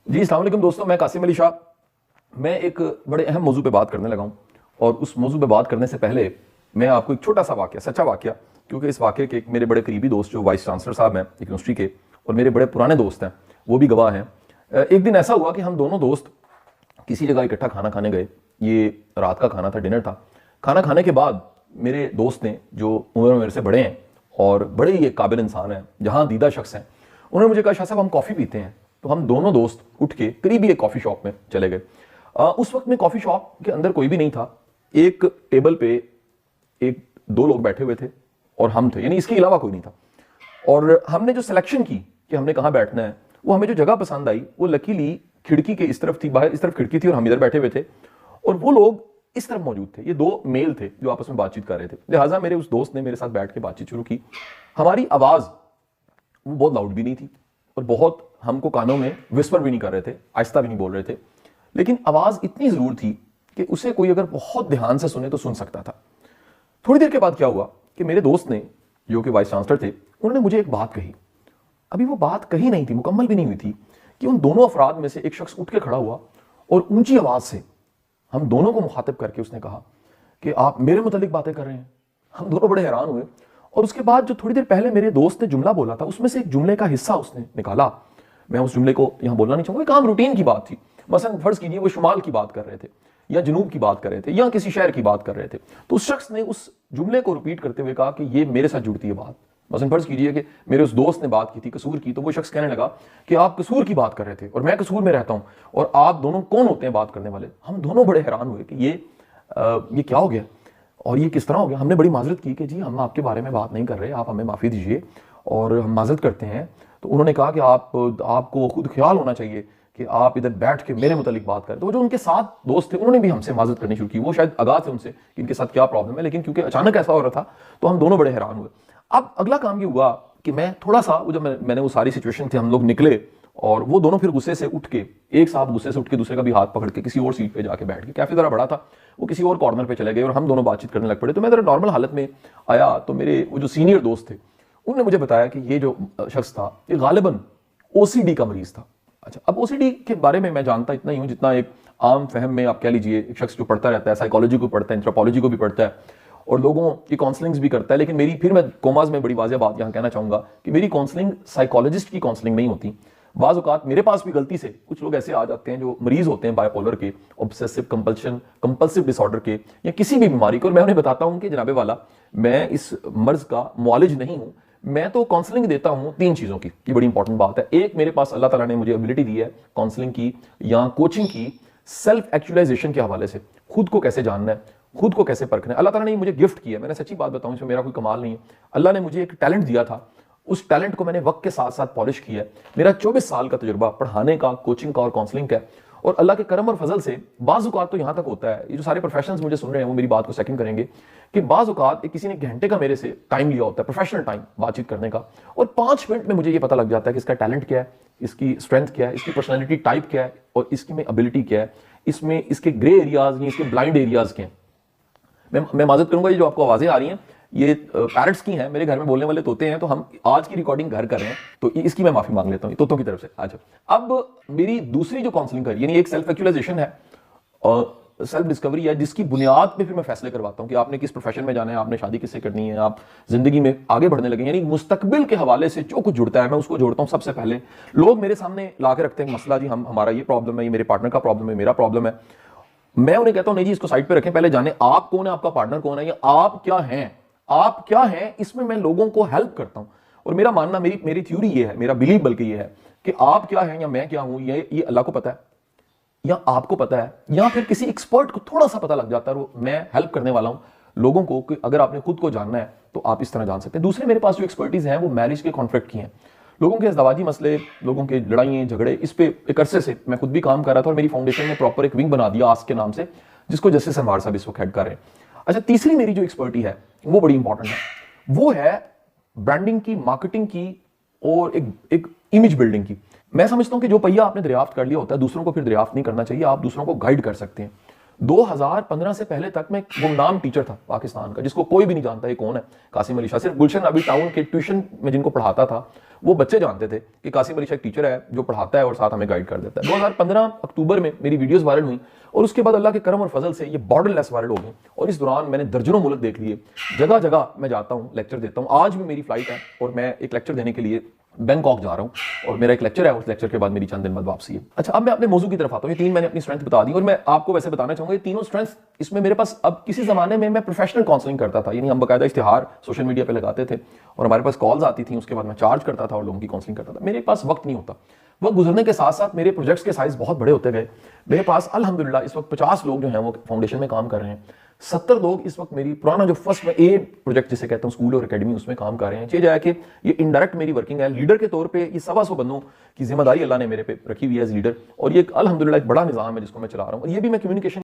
जी अस्सलाम वालेकुम दोस्तों, मैं कासिम अली शाह। मैं एक बड़े अहम मौजू पे बात करने लगा हूँ और उस मौजू पे बात करने से पहले मैं आपको एक छोटा सा वाकया, सच्चा वाकया, क्योंकि इस वाकये के एक मेरे बड़े करीबी दोस्त जो वाइस चांसलर साहब हैं एक यूनिवर्सिटी के और मेरे बड़े पुराने दोस्त हैं, वो भी गवाह हैं। एक दिन ऐसा हुआ कि हम दोनों दोस्त किसी जगह इकट्ठा खाना खाने गए। ये रात का खाना था, डिनर था। खाना खाने के बाद मेरे दोस्त ने, जो उम्र में मेरे से बड़े हैं और बड़े ही एक काबिल इंसान हैं, जहाँ दीदा शख्स हैं, उन्होंने मुझे कहा, शाह साहब हम कॉफ़ी पीते हैं। तो हम दोनों दोस्त उठ के करीबी एक कॉफ़ी शॉप में चले गए। उस वक्त में कॉफ़ी शॉप के अंदर कोई भी नहीं था। एक टेबल पे एक दो लोग बैठे हुए थे और हम थे, यानी इसके अलावा कोई नहीं था। और हमने जो सिलेक्शन की कि हमने कहाँ बैठना है, वो हमें जो जगह पसंद आई वो लकीली खिड़की के इस तरफ थी, बाहर इस तरफ खिड़की थी और हम इधर बैठे हुए थे और वो लोग इस तरफ मौजूद थे। ये दो मेल थे जो आपस में बातचीत कर रहे थे। लिहाजा मेरे उस दोस्त ने मेरे साथ बैठ के बातचीत शुरू की। हमारी आवाज़ वो बहुत लाउड भी नहीं थी और बहुत हमको कानों में विस्पर भी नहीं कर रहे थे, आहिस्ता भी नहीं बोल रहे थे, लेकिन आवाज़ इतनी ज़रूर थी कि उसे कोई अगर बहुत ध्यान से सुने तो सुन सकता था। थोड़ी देर के बाद क्या हुआ कि मेरे दोस्त ने, जो कि वाइस चांसलर थे, उन्होंने मुझे एक बात कही। अभी वो बात कही नहीं थी, मुकम्मल भी नहीं हुई थी, कि उन दोनों अफराद में से एक शख्स उठ के खड़ा हुआ और ऊंची आवाज़ से हम दोनों को मुखातिब करके उसने कहा कि आप मेरे मुतालिक बातें कर रहे हैं। हम दोनों बड़े हैरान हुए और उसके बाद जो थोड़ी देर पहले मेरे दोस्त ने जुमला बोला था, उसमें से एक जुमले का हिस्सा उसने निकाला। मैं उस जुमले को यहां बोलना नहीं चाहूंगा, एक आम रूटीन की बात थी। मसलन फर्ज कीजिए वो शुमाल की बात कर रहे थे या जनूब की बात कर रहे थे या किसी शहर की बात कर रहे थे, तो उस शख्स ने उस जुमले को रिपीट करते हुए कहा कि ये मेरे साथ जुड़ती है बात। मसलन फर्ज कीजिए कि मेरे उस दोस्त ने बात की थी कसूर की, तो वो शख्स कहने लगा कि आप कसूर की बात कर रहे थे और मैं कसूर में रहता हूं और आप दोनों कौन होते हैं बात करने वाले। हम दोनों बड़े हैरान हुए कि ये क्या हो गया और ये किस तरह हो गया। हमने बड़ी माजरत की कि जी हम आपके बारे में बात नहीं कर रहे, आप हमें माफ़ी दीजिए और हम माजरत करते हैं। तो उन्होंने कहा कि आपको खुद ख्याल होना चाहिए कि आप इधर बैठ के मेरे मुतालिक बात करें। तो जो उनके साथ दोस्त थे उन्होंने भी हमसे माजरत करनी शुरू की। वो शायद आगाह थे उनसे कि इनके साथ क्या प्रॉब्लम है, लेकिन क्योंकि अचानक ऐसा हो रहा था तो हम दोनों बड़े हैरान हुए। अब अगला काम ये हुआ कि मैं थोड़ा सा, जब मैंने वो सारी सिचुएशन थी, हम लोग निकले और वो दोनों फिर गुस्से से उठ के, एक साहब गुस्से से उठ के दूसरे का भी हाथ पकड़ के किसी और सीट पे जाके बैठ गए। कैफे जरा बड़ा था, वो किसी और कॉर्नर पे चले गए और हम दोनों बातचीत करने लग पड़े। तो मैं जरा नॉर्मल हालत में आया तो मेरे वो जो सीनियर दोस्त थे उन्होंने मुझे बताया कि ये जो शख्स था ये गालिबन ओसीडी का मरीज था। अच्छा, अब ओसीडी के बारे में मैं जानता इतना ही हूँ जितना एक आम फहम में आप कह लीजिए एक शख्स जो पढ़ता रहता है, साइकोलॉजी को पढ़ता है, एंथ्रोपोलॉजी को भी पढ़ता है और लोगों की काउंसलिंग्स भी करता है। लेकिन मैं कोमाज में बड़ी वाज़ेह बात यहाँ कहना चाहूँगा कि मेरी काउंसलिंग साइकोलॉजिस्ट की काउंसलिंग नहीं होती। बाज़ औक़ात मेरे पास भी गलती से कुछ लोग ऐसे आ जाते हैं जो मरीज होते हैं बाइपोलर के, ऑब्सेसिव कंपल्सिव डिसऑर्डर के या किसी भी बीमारी को, और मैं उन्हें बताता हूँ कि जनाबे वाला मैं इस मर्ज का मुआलिज नहीं हूँ, मैं तो काउंसलिंग देता हूँ तीन चीज़ों की। ये बड़ी इंपॉर्टेंट बात है। एक, मेरे पास अल्लाह ताला ने मुझे एबिलिटी दी है काउंसलिंग की या कोचिंग की सेल्फ एक्चुअलाइजेशन के हवाले से, खुद को कैसे जानना है, खुद को कैसे परखना है। अल्लाह ताला ने मुझे गिफ्ट किया, मैंने सच्ची बात बताऊं, इसमें मेरा कोई कमाल नहीं है। अल्लाह ने मुझे एक टैलेंट दिया था, उस टैलेंट को मैंने वक्त के साथ साथ पॉलिश किया है। मेरा 24 साल का तजुर्बा पढ़ाने का, कोचिंग का और काउंसलिंग का, और अल्लाह के करम और फजल से बाज़ औक़ात तो यहाँ तक होता है, ये जो सारे प्रोफेशनल्स मुझे सुन रहे हैं वो मेरी बात को सेकंड करेंगे, कि बाज़ औक़ात किसी ने घंटे का मेरे से टाइम लिया होता है, प्रोफेशनल टाइम बातचीत करने का, और 5 मिनट में मुझे ये पता लग जाता है कि इसका टैलेंट क्या है, इसकी स्ट्रेंथ क्या है, इसकी पर्सनैलिटी टाइप क्या है और इसकी में एबिलिटी क्या है, इसमें इसके ग्रे एरियाज या इसके ब्लाइंड एरियाज क्या हैं। मैं माजरत करूंगा, ये जो आपको आवाजें आ रही हैं ये पैरट्स की हैं, मेरे घर में बोलने वाले तोते हैं, तो हम आज की रिकॉर्डिंग घर कर रहे हैं, तो इसकी मैं माफी मांग लेता हूँ तोतों की तरफ से। अच्छा, अब मेरी दूसरी जो काउंसलिंग कर, यानी एक सेल्फ एक्चुअलाइजेशन है और सेल्फ डिस्कवरी है, जिसकी बुनियाद पे फिर मैं फैसले करवाता हूँ कि आपने किस प्रोफेशन में जाना है, आपने शादी किससे करनी है, आप जिंदगी में आगे बढ़ने लगे, यानी मुस्तकबिल के हवाले से जो कुछ जुड़ता है मैं उसको जोड़ता हूँ। सबसे पहले लोग मेरे सामने ला के रखते हैं मसला, जी हमारा ये प्रॉब्लम है, ये मेरे पार्टनर का प्रॉब्लम है, मेरा प्रॉब्लम है। मैं उन्हें कहता हूं नहीं जी, इसको साइड पे रखें, पहले जाने आप कौन है, आपका पार्टनर कौन है, या आप क्या हैं, आप क्या हैं। इसमें मैं लोगों को हेल्प करता हूं और मेरा मानना, मेरी थ्योरी ये है, मेरा बिलीव बल्कि ये है कि आप क्या हैं या मैं क्या हूं, ये अल्लाह को पता है या आपको पता है या फिर किसी एक्सपर्ट को थोड़ा सा पता लग जाता है, मैं हेल्प करने वाला हूं लोगों को कि अगर आपने खुद को जानना है तो आप इस तरह जान सकते हैं। दूसरे, मेरे पास जो एक्सपर्टीज है वो मैरिज के कॉन्फ्लिक्ट की हैं, लोगों के अज़दवाजी मसले, लोगों के लड़ाइयाँ झगड़े, इस पे एक अरसे से मैं खुद भी काम कर रहा था और मेरी फाउंडेशन ने प्रॉपर एक विंग बना दिया आस्क के नाम से, जिसको जस्टिस अनवार साहब इस वक्त हेड कर रहे हैं। अच्छा, तीसरी मेरी जो एक्सपर्टी है वो बड़ी इंपॉर्टेंट है, वो है ब्रांडिंग की, मार्केटिंग की और एक इमेज बिल्डिंग की। मैं समझता हूं कि जो पहिया आपने दरियाफ्त कर लिया होता है दूसरों को फिर दरियाफ्त नहीं करना चाहिए, आप दूसरों को गाइड कर सकते हैं। 2015 से पहले तक मैं एक गुमनाम टीचर था पाकिस्तान का, जिसको कोई भी नहीं जानता ये कौन है कासिम अली शाह। सिर्फ गुलशन नबी टाउन के ट्यूशन में जिनको पढ़ाता था वो बच्चे जानते थे कि कासिम अली शाह एक टीचर है जो पढ़ाता है और साथ हमें गाइड कर देता है। 2015 अक्टूबर में मेरी वीडियोस वायरल हुई और उसके बाद अल्लाह के करम और फजल से ये बॉर्डरलेस वायरल हो गई और इस दौरान मैंने दर्जनों मुल्क देख लिए, जगह जगह मैं जाता हूँ, लेक्चर देता हूँ। आज भी मेरी फ्लाइट है और मैं एक लेक्चर देने के लिए बैंकॉक जा रहा हूं और मेरा एक लेक्चर है, उस लेक्चर के बाद मेरी चंद दिन बाद वापसी है। अच्छा, अब मैं अपने मौजू की तरफ आता हूं। ये तीन मैंने अपनी स्ट्रेंथ बता दी और मैं आपको वैसे बताना चाहूंगा ये तीनों स्ट्रेंथ इसमें मेरे पास, अब किसी जमाने में मैं प्रोफेशनल काउंसलिंग करता था, यानी हम बाकायदा इश्तिहार सोशल मीडिया पे लगाते थे और हमारे पास कॉल्स आती थी, उसके बाद मैं चार्ज करता था और लोगों की काउंसलिंग करता था। मेरे पास वक्त नहीं होता। वक्त गुजरने के साथ साथ मेरे प्रोजेक्ट्स के साइज बहुत बड़े होते गए। मेरे पास अल्हम्दुलिल्लाह इस वक्त 50 लोग जो हैं वो फाउंडेशन में काम कर रहे हैं। 70 लोग इस वक्त मेरी पुराना जो फर्स्ट में ए प्रोजेक्ट जिसे कहता हूँ स्कूल और एकेडमी, उसमें काम कर रहे हैं। जाए कि ये इनडायरेक्ट मेरी वर्किंग है लीडर के तौर पे। ये 125 बंदों की जिम्मेदारी अल्लाह ने मेरे पे रखी हुई है एज लीडर और ये अल्हम्दुलिल्लाह एक बड़ा निजाम है जिसको मैं चला रहा हूँ। और ये भी मैं कम्युनिकेशन